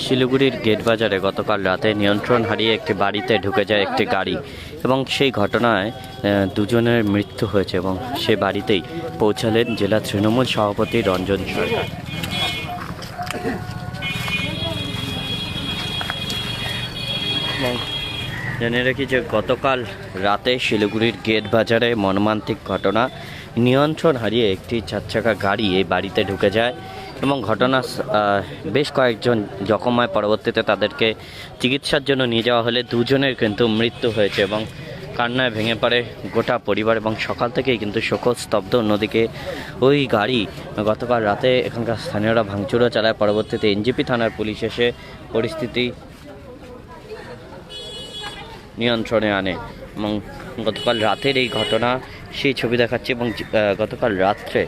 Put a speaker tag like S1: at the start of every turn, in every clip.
S1: শিলিগুড়ির গেট বাজারে গতকাল রাতে নিয়ন্ত্রণ হারিয়ে একটি বাড়িতে ঢুকে যায় একটি গাড়ি এবং সেই ঘটনায় দুজনের মৃত্যু হয়েছে এবং সেই বাড়িতেই পৌঁছালেন জেলা তৃণমূল সভাপতি রঞ্জন সরকার। জেনে রাখি যে গতকাল রাতে শিলিগুড়ির গেট বাজারে মর্মান্তিক ঘটনা, নিয়ন্ত্রণ হারিয়ে একটি চারচাকা গাড়ি এই বাড়িতে ঢুকে যায় এবং ঘটনা বেশ কয়েকজন জখম হয়। পরবর্তীতে তাদেরকে চিকিৎসার জন্য নিয়ে যাওয়া হলে দুজনের কিন্তু মৃত্যু হয়েছে এবং কান্নায় ভেঙে পড়ে গোটা পরিবার এবং সকাল থেকেই কিন্তু শোকস্তব্ধ। অন্যদিকে ওই গাড়ি গতকাল রাতে এখানকার স্থানীয়রা ভাঙচুরও চালায়। পরবর্তীতে এনজেপি থানার পুলিশ এসে পরিস্থিতি নিয়ন্ত্রণে আনে এবং গতকাল রাতের এই ঘটনা সেই ছবি দেখাচ্ছে এবং গতকাল রাত্রে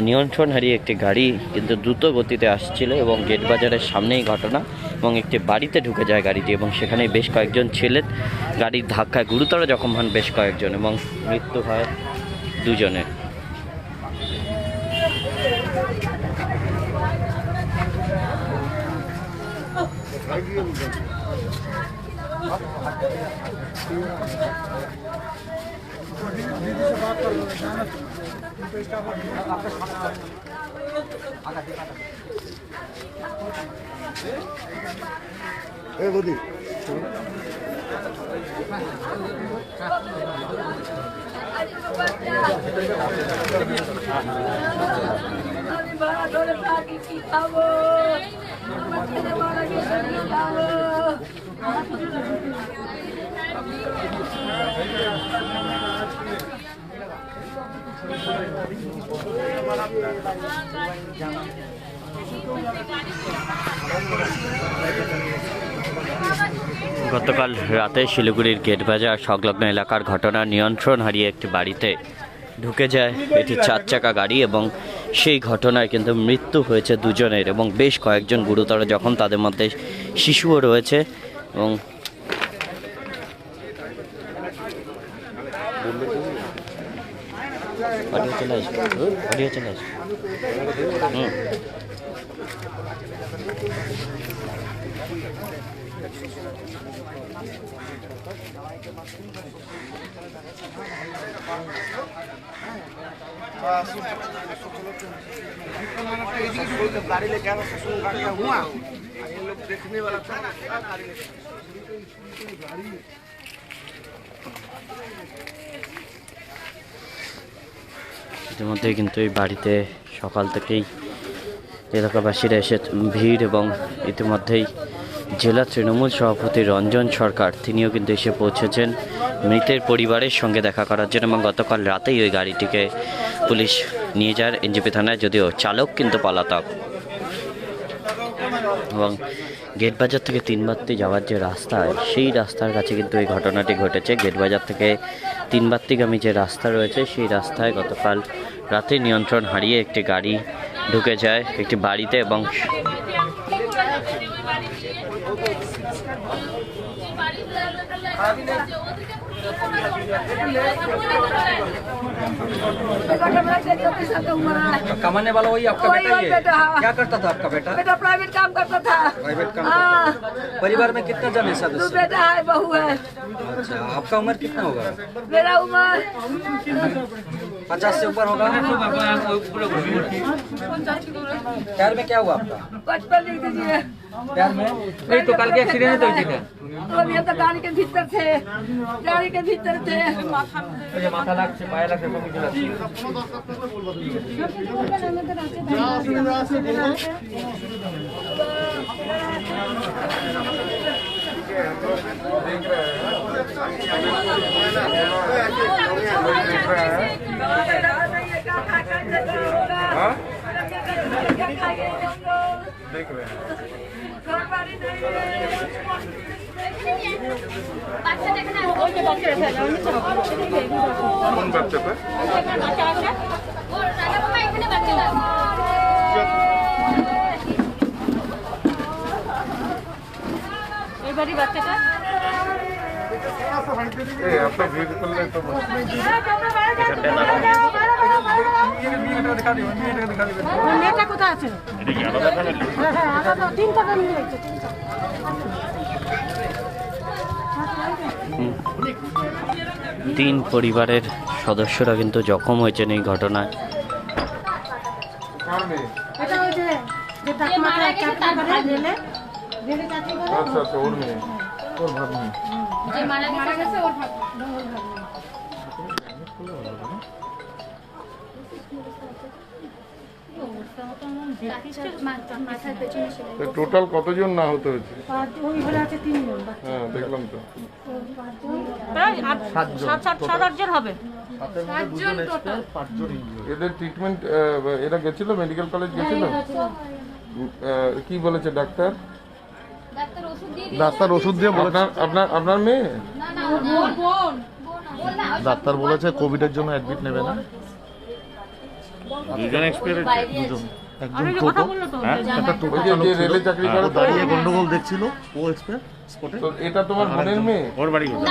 S1: নিয়ন্ত্রণ হারিয়ে একটি গাড়ি কিন্তু দ্রুত গতিতে আসছিল এবং গেট বাজারের সামনেই ঘটনা এবং একটি বাড়িতে ঢুকে যায় গাড়িটি এবং সেখানে বেশ কয়েকজন ছিলেন। গাড়ির ধাক্কায় গুরুতর জখম হন বেশ কয়েকজন এবং মৃত্যু হয় দুজনের। গতকাল রাতে শিলিগুড়ির গেট বাজার সংলগ্ন এলাকার ঘটনা, নিয়ন্ত্রণ হারিয়ে একটি বাড়িতে ঢুকে যায় এটি চারচাকা গাড়ি এবং সেই ঘটনায় কিন্তু মৃত্যু হয়েছে দুজনের এবং বেশ কয়েকজন গুরুতর জখম, তাদের মধ্যে শিশুও রয়েছে এবং
S2: गाड़ी लेके आ गाड़ी हुआ ये लोग देखने वाला था
S1: ইতিমধ্যে কিন্তু এই বাড়িতে সকাল থেকেই এলাকাবাসীরা এসে ভিড় এবং ইতিমধ্যেই জেলা তৃণমূল সভাপতি রঞ্জন সরকার তিনিও কিন্তু এসে পৌঁছেছেন মৃতের পরিবারের সঙ্গে দেখা করার জন্য এবং গতকাল রাতেই ওই গাড়িটিকে পুলিশ নিয়ে যায় এনজেপি থানায়, যদিও চালক কিন্তু পলাতক। এবং গেট বাজার থেকে তিনবাত্তি যাওয়ার যে রাস্তা, সেই রাস্তার কাছে কিন্তু এই ঘটনাটি ঘটেছে। গেট বাজার থেকে তিনবাত্তিগামী যে রাস্তা রয়েছে সেই রাস্তায় গতকাল রাতে নিয়ন্ত্রণ হারিয়ে একটি গাড়ি ঢুকে যায় একটি বাড়িতে এবং
S2: कमाने वाला वही आपका बेटा ही है? क्या करता था आपका बेटा?
S3: बेटा प्राइवेट काम करता था।
S2: प्राइवेट काम करता था। परिवार में कितना जन है सदस्य?
S3: 2 बेटा है, बहू है।
S2: अच्छा, आपका उम्र कितना होगा?
S3: मेरा उम्र
S2: 50 से ऊपर होगा। पैर में क्या हुआ आपका?
S3: 55 लिख दीजिए।
S2: पैर में नहीं तो कल के एक्सीडेंट तो हुई थी।
S3: तो अभी तो गाड़ी के भीतर थे, गाड़ी के भीतर थे।
S2: मुझे माथा लाग से पाया लाग से मुझे देख रहे हैं कौन बच्चे पे
S3: এবারই বাচ্চাটা
S4: মেয়েটা কোথায় আছে? হ্যাঁ, আলাদা তিনটা ফ্যামিলি হয়েছে, তিনটা।
S1: তিন পরিবারের সদস্যরা কিন্তু জখম হয়েছেন এই ঘটনায়।
S4: এটা ওই যে টাকমাটা চাকরি করে রেলে চাকরি করে।
S5: আচ্ছা আচ্ছা, ওর মেয়ে, ওর ভাগ্নি।
S4: যে মারা গেছে ওর ভাগ্নি।
S5: টোটাল কতজন না হতে হয়েছে?
S4: ওই ঘরে আছে 3 জন।
S5: হ্যাঁ, দেখলাম তো।
S4: সাত-আটজন হবে।
S5: এদের ট্রিটমেন্ট, এরা গেছিল মেডিকেল কলেজ গেছিল? কি বলেছে ডাক্তার?
S6: ডাক্তার ওষুধ দিয়ে বলেছে,
S5: আপনার মেয়ে?
S6: ডাক্তার বলেছে কোভিডের জন্য অ্যাডমিট নেবে না।
S5: দুজন এক্সপায়ার হয়েছে?
S6: দুজন, একজন টোটো, একটা টোটো
S5: ওই যে রেলে চাকরি করে
S6: দাঁড়িয়ে গন্ডগোল দেখছিল, ও এক্সপায়ার স্পটে।
S5: তো এটা তোমার বোনের মেয়ে?
S6: ওর বাড়ি কোথায়?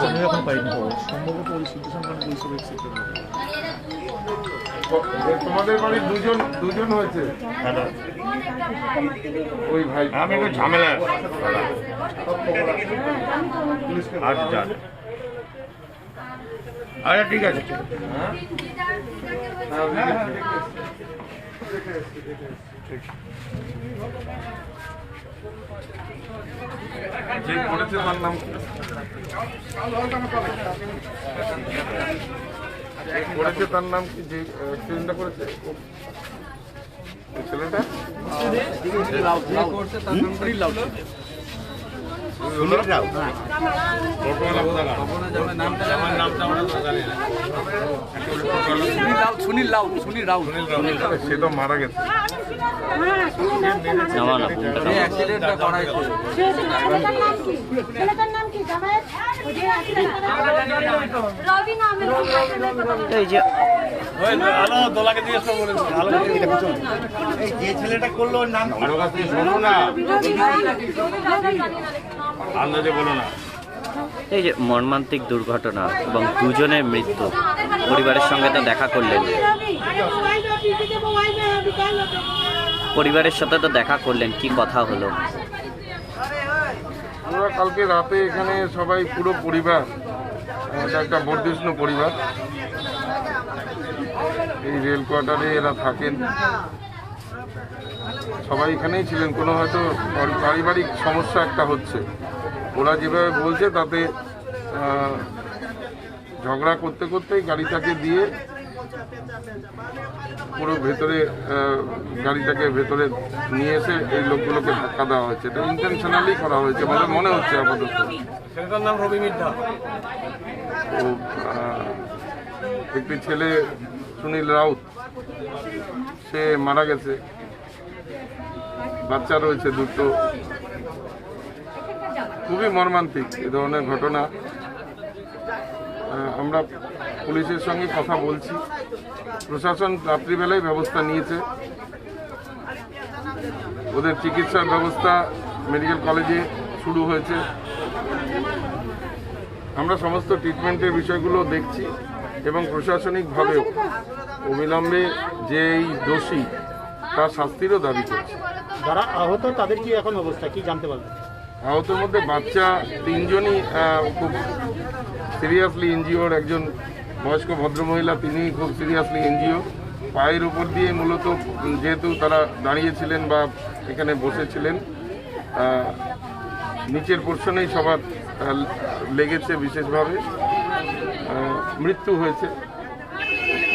S6: আমি এখন পাইনি খবর, সম্ভবত ওই সিটিজেন ফান্ড হিসেবে এক্সেপ্টেড হবে।
S5: তোমাদের বাড়ির দুজন হয়েছে? ওই ভাই
S7: আমি একটু ঝামেলা আচ্ছা আচ্ছা ঠিক আছে।
S5: যে করেছে তার নাম কি? করেছে তার নাম কি? যে অ্যাক্সিডেন্টটা করেছে ওই ছেলেটা?
S2: সুনীল রাউত
S5: সে তো মারা গেছে।
S1: নামা না ফোনটা নামা।
S2: অ্যাক্সিডেন্টটা করাইছে।
S4: ছেলেটার নাম কি? ছেলেটার নাম কি? জামাইয়ের ওই যে অ্যাক্সিডেন্ট করে রবি নামের
S1: এই যে
S7: যে ছেলেটা করলো ওর নাম কারো কাছে শোনো না, আন্দাজে বলো না।
S1: এই যে মর্মান্তিক দুর্ঘটনা এবং দুজনের মৃত্যু, পরিবারের সঙ্গে তো দেখা করলেন, পরিবারের সাথে তো দেখা করলেন, কি কথা হলো?
S5: আমরা কালকে রাতে এখানে সবাই পুরো পরিবার, এটা একটা বর্ধিষ্ণু পরিবার, এই রেল কোয়ার্টারে এরা থাকেন, সবাই এখানেই ছিলেন। কোনো হয়তো পারিবারিক সমস্যা একটা হচ্ছে, ওরা যেভাবে বলছে তাতে ঝগড়া করতে করতেই গাড়িটাকে দিয়ে পুরো ভেতরে গাড়িটাকে ভেতরে নিয়ে এসে এই লোকগুলোকে ধাক্কা দেওয়া হয়েছে। এটা ইন্টেনশনালি করা হয়েছে বলে মনে হচ্ছে আপাতত।
S2: ছেলেটার নাম রবি মির্ধা।
S5: ও একটি ছেলে সুনীল রাউত, সে মারা গেছে, বাচ্চা রয়েছে দুটো। খুবই মর্মান্তিক এ ধরনের ঘটনা। আমরা পুলিশের সঙ্গে কথা বলছি, প্রশাসন রাত্রিবেলায় ব্যবস্থা নিয়েছে, ওদের চিকিৎসার ব্যবস্থা মেডিকেল কলেজে শুরু হয়েছে। আমরা সমস্ত ট্রিটমেন্টের বিষয়গুলো দেখছি এবং প্রশাসনিকভাবেও অবিলম্বে যে এই দোষী তার শাস্তিরও দাবি করছি।
S6: যারা আহত তাদের কি এখন অবস্থা কি জানতে পারবেন?
S5: আহতের মধ্যে বাচ্চা তিনজনই খুব সিরিয়াসলি এনজিওর, একজন বয়স্ক ভদ্রমহিলা তিনি খুব সিরিয়াসলি এনজিও। পায়ের উপর দিয়ে মূলত যেহেতু তারা দাঁড়িয়েছিলেন বা এখানে বসেছিলেন, নিচের পোর্শনেই সবার লেগেছে বিশেষভাবে, মৃত্যু হয়েছে।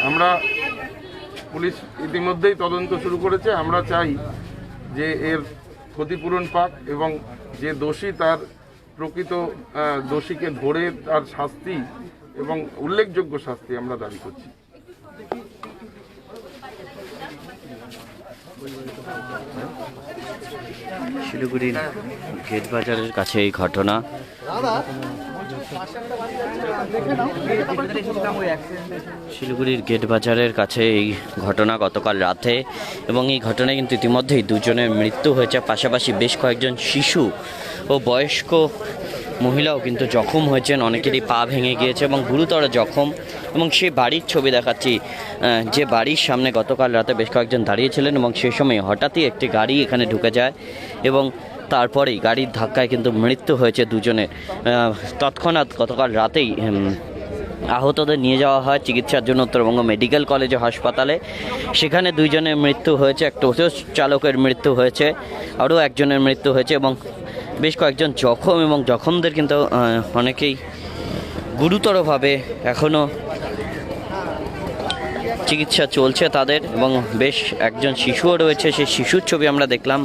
S5: আমরা পুলিশ ইতিমধ্যেই তদন্ত শুরু করেছে। আমরা চাই যে এর ক্ষতিপূরণ পাক এবং যে দোষী তার প্রকৃত দোষীকে ধরে তার শাস্তি এবং উল্লেখযোগ্য শাস্তি আমরা দাবি করছি।
S1: শিলিগুড়ির গেট বাজারের কাছে এই ঘটনা। শিলিগুড়ির গেট বাজারের কাছে এই ঘটনা গতকাল রাতে, এবং এই ঘটনায় কিন্তু ইতিমধ্যেই দুজনের মৃত্যু হয়েছে, পাশাপাশি বেশ কয়েকজন শিশু ও বয়স্ক মহিলাও কিন্তু জখম হয়েছেন, অনেকেরই পা ভেঙে গিয়েছে এবং গুরুতর জখম। এবং সেই বাড়ির ছবি দেখাচ্ছি, যে বাড়ির সামনে গতকাল রাতে বেশ কয়েকজন দাঁড়িয়েছিলেন এবং সেই সময় হঠাৎই একটি গাড়ি এখানে ঢুকে যায় এবং তারপরেই গাড়ির ধাক্কায় কিন্তু মৃত্যু হয়েছে দুজনের। তৎক্ষণাৎ গতকাল রাতেই আহতদের নিয়ে যাওয়া হয় চিকিৎসার জন্য উত্তরবঙ্গ মেডিকেল কলেজ ও হাসপাতালে। সেখানে দুইজনের মৃত্যু হয়েছে, এক টোটো চালকের মৃত্যু হয়েছে, আরও একজনের মৃত্যু হয়েছে এবং বেশ কয়েকজন জখম, এবং জখমদের কিন্তু অনেকেই গুরুতরভাবে এখনও চিকিৎসা চলছে তাদের। এবং বেশ একজন শিশুও রয়েছে, সেই শিশুর ছবি আমরা দেখলাম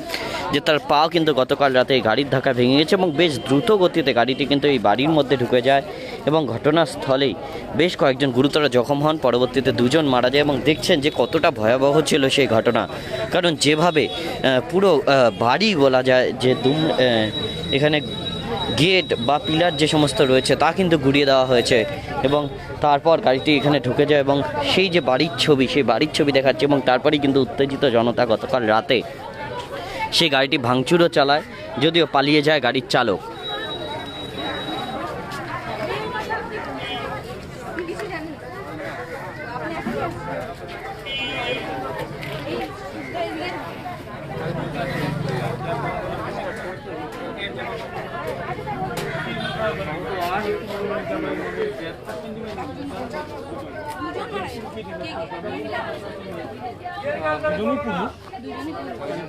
S1: যে তার পাও কিন্তু গতকাল রাতে এই গাড়ির ধাক্কা ভেঙে গেছে এবং বেশ দ্রুত গতিতে গাড়িটি কিন্তু এই বাড়ির মধ্যে ঢুকে যায় এবং ঘটনাস্থলেই বেশ কয়েকজন গুরুতর জখম হন। পরবর্তীতে দুজন মারা যায় এবং দেখছেন যে কতটা ভয়াবহ ছিল সেই ঘটনা, কারণ যেভাবে পুরো বাড়ি বলা যায় যে এখানে গেট বা পিলার যে সমস্ত রয়েছে তা কিন্তু গুড়িয়ে দেওয়া হয়েছে এবং তারপর গাড়িটি এখানে ঢুকে যায় এবং সেই যে বাড়ির ছবি, সেই বাড়ির ছবি দেখাচ্ছে এবং তারপরেই কিন্তু উত্তেজিত জনতা গতকাল রাতে সেই গাড়িটি ভাঙচুরও চালায়, যদিও পালিয়ে যায় গাড়ির চালক।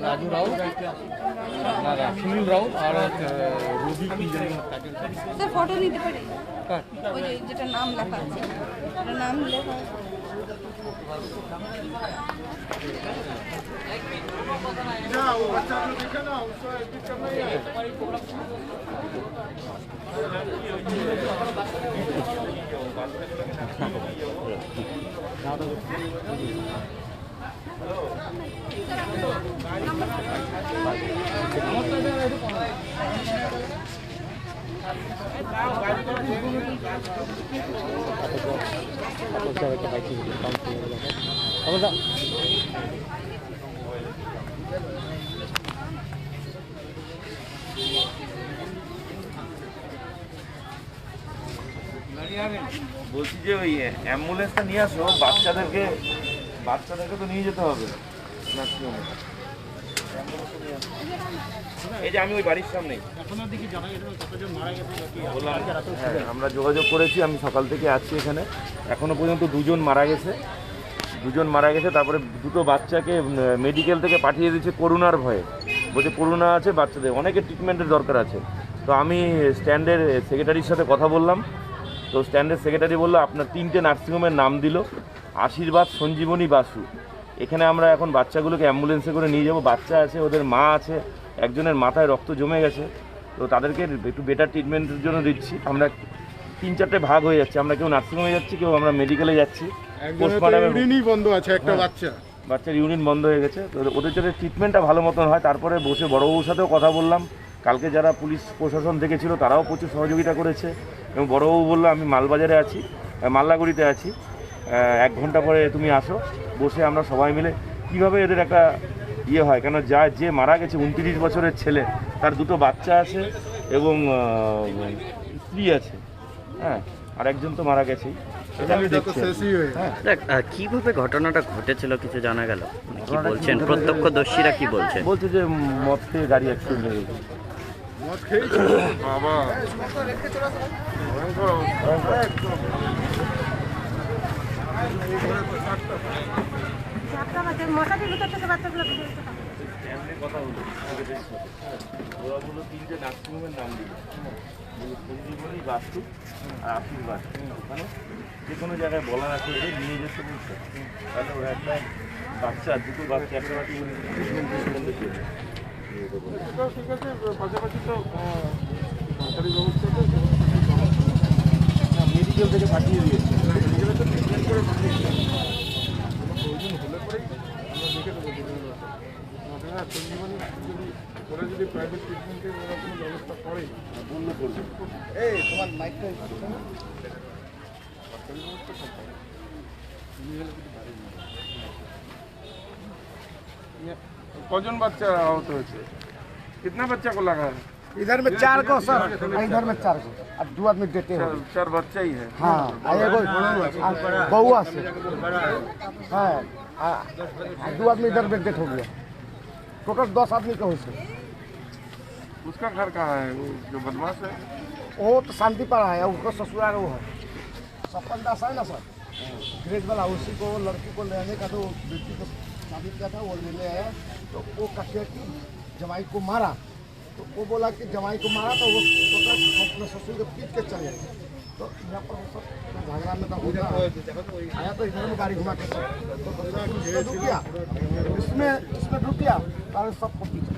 S6: রাজু রাও, সুনীল রাও আর রবি কি জানি
S4: স্যার ফটো নিতে পারি? ওই যে যেটা নাম লেখা আছে, ওটা নাম লেখা
S7: বলছি যে ওই অ্যাম্বুলেন্সটা নিয়ে আসো, বাচ্চাদেরকে তো নিয়ে যেতে হবে। এই যে আমি ওই বাড়ির সামনেই বললাম, হ্যাঁ আমরা যোগাযোগ করেছি, আমি সকাল থেকে আছি এখানে, এখনো পর্যন্ত দুজন মারা গেছে। তারপরে দুটো বাচ্চাকে মেডিকেল থেকে পাঠিয়ে দিয়েছে করোনার ভয়ে, বলছে করোনা আছে বাচ্চাদের, অনেকের ট্রিটমেন্টের দরকার আছে। তো আমি স্ট্যান্ডের সেক্রেটারির সাথে কথা বললাম, তো স্ট্যান্ডের সেক্রেটারি বললো আপনার 3টে নার্সিংহোমের নাম দিল, আশীর্বাদ, সঞ্জীবনী, বাসু। এখানে আমরা এখন বাচ্চাগুলোকে অ্যাম্বুলেন্সে করে নিয়ে যাব। বাচ্চা আছে, ওদের মা আছে, একজনের মাথায় রক্ত জমে গেছে, তো তাদেরকে একটু বেটার ট্রিটমেন্টের জন্য দিচ্ছি। আমরা 3-4টে ভাগ হয়ে যাচ্ছে, আমরা কেউ নার্সিংহোমে যাচ্ছি, কেউ আমরা মেডিকেলে যাচ্ছি।
S6: বন্ধ আছে একটা
S5: বাচ্চার ইউরিন বন্ধ হয়ে গেছে, তো ওদের যাতে ট্রিটমেন্টটা ভালো মতন হয়। তারপরে বসে বড়বাবুর সাথেও কথা বললাম, কালকে যারা পুলিশ প্রশাসন দেখেছিল তারাও প্রচুর সহযোগিতা করেছে এবং বড়বাবু বললো আমি মালবাজারে আছি, মাল্লাগুড়িতে আছি, 1 ঘন্টা পরে তুমি আসো, বসে আমরা সবাই মিলে কীভাবে এদের একটা হয়, কেন যে মারা গেছে 29 বছরের ছেলে, তার 2টো বাচ্চা আছে এবং স্ত্রী আছে, হ্যাঁ, আর একজন তো মারা গেছেই।
S1: কিভাবে ঘটনাটা ঘটেছিল কিছু জানা গেল? কি বলছেন প্রত্যক্ষদর্শীরা, কি বলছে?
S5: বলছে যে মদ খেয়ে গাড়ি অ্যাক্সিডেন্ট হয়ে গেছে। বাবা
S4: মশাটির ভিতর থেকে বাচ্চাগুলো
S5: কথা হলো, ওরা বললো 3টে নার্সিংহোমের নাম দিল, সঞ্জীবনী, বাস্তু আর আশীর্বাদ। ওখানে যে কোনো জায়গায় বলার আছে নিয়ে যেতে বলছে, তাহলে ওরা একটা বাচ্চা, 2টো বাচ্চা, একটা বাচ্চা ঠিক আছে। পাশাপাশি তো সরকারি ব্যবস্থাতে মেডিকেল থেকে পাঠিয়ে দিয়েছে, মেডিকেলে তো ট্রিটমেন্ট করে পাঠিয়ে দিয়েছে, প্রয়োজন হলে পরেই আমরা দেখে দেবো। হ্যাঁ, সঞ্জীবনী ওরা যদি প্রাইভেট ট্রিটমেন্টের ওরা কোনো ব্যবস্থা করে বললে করবে। এই তোমার মাইকটা कौन बच्चा आउट हो? कितना बच्चा को लगा है?
S2: इधर में 4 को सर, इधर में 4 को, अब 2 आदमी देते हो।
S5: चार बच्चा ही है।
S2: हाँ, एगो बउआ से, हाँ, 2 आदमी इधर में डेथ हो गया, टोटल 10 आदमी का हुई।
S5: उसका घर कहाँ है, वो जो बदमाश है?
S2: वो तो शांति पाड़ा है, उसका ससुराल वो है, सपन दास है ना सर, ग्रेज वाला, उसी को लड़की को लेने का, तो बेटी को शादी किया था, वो लेने आया, तो वो कहे कि जवाई को मारा, तो वो बोला कि जवाई को मारा, तो वो अपने ससुर को पीट के चले गए। तो यहाँ पर वो सब झगड़ा में तो होता आया, तो इधर में गाड़ी घुमा के तो रुक गया, इसमें रुक गया, सारे सबको पीछे